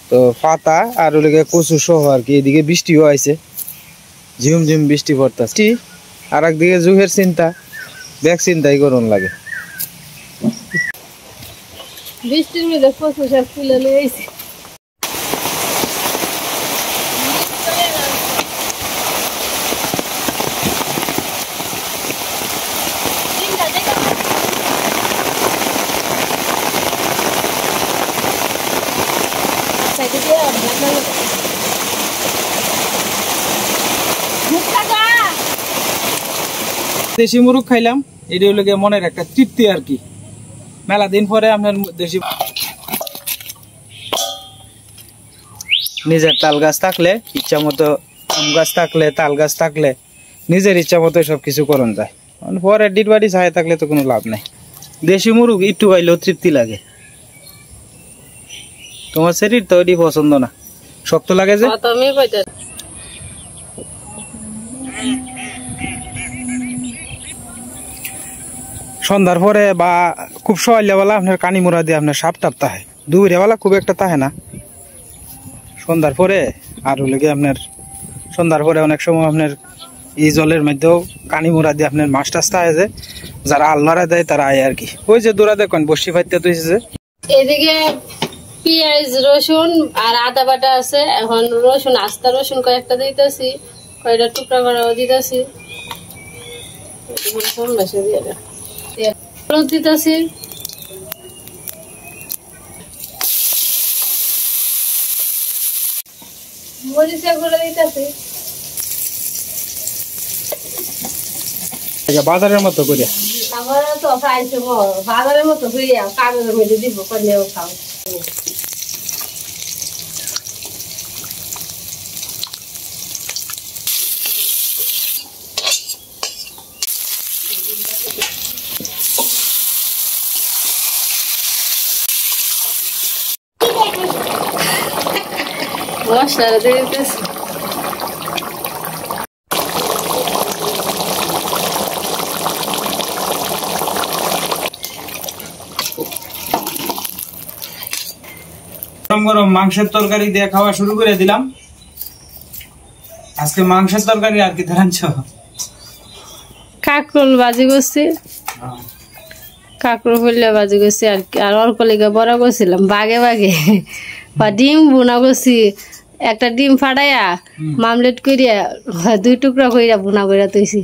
তো পাতা আর ওদিকে কচু সহ আর কি। এদিকে বৃষ্টিও আইছে, ঝিম ঝিম বৃষ্টি পড়তেছে। আর একদিকে যুগের চিন্তা, ব্যাগ চিন্তাই করুন লাগে। বৃষ্টির মধ্যে কচু শাক তুলে নিয়ে আইছি। দেশি মুরগ খাইলাম, এটা হলো গিয়ে মনের একটা তৃপ্তি আর কি। মেলা দিন পরে আপনার দেশি নিজের তাল গাছ থাকলে, ইচ্ছা মতো আম গাছ থাকলে, তাল গাছ থাকলে নিজের ইচ্ছা মতো সবকিছু করন যায়। পরে ডিট বাড়ি ছায় থাকলে তো কোনো লাভ নাই। দেশি মুরগ একটু খাইলেও তৃপ্তি লাগে। তোমার শরীর তো এটি পছন্দ না, শক্ত লাগে যে। সন্ধ্যার পরে বা খুব সকালবেলা আপনার কানি মোড়া দিয়ে আপনার সাপ টাপ তাহে, দুপুরেবেলা খুব একটা তাহে না। সন্ধ্যার পরে আর লেগে আপনার সন্ধ্যার পরে অনেক সময় আপনার এই জলের মধ্যেও কানি মোড়া দিয়ে আপনার মাছ টাছ তাহে, যে যারা আল্লাহরা দেয় তারা আয় আর কি। ওই যে দূরা দেখেন বসি ফাইতে তুইছে। এদিকে পেঁয়াজ রসুন আর আদা বাটা আছে। এখন রসুন, আস্তা রসুন কয়েকটা দিতেছি, কয়েকটা টুকরা করাও দিতেছি, হলুদ দিতেছি, মরিচা গুঁড়ো দিতেছি। বাজারের মতো করিয়া আমার তো খাইছে বাজারের মতো করিয়া কাগজের মধ্যে দিব, করলেও খাও। মশলা দিয়ে দিতেছি। গরম গরম মাংসের তরকারি দিয়ে খাওয়া শুরু করে দিলাম। আজকে মাংসের তরকারি আর কি ধরানছ? কাঁকরোল ভাজি করছি, কাঁকরোল ফুললে ভাজি করছি আর কি। আর অল্প লেগে বড় করছিলাম বাগে বাগে। বা ডিম ভুনা করছি, একটা ডিম ফাটাইয়া মামলেট করিয়া 2 টুকরা কইরা ভুনা কইরা তৈছি।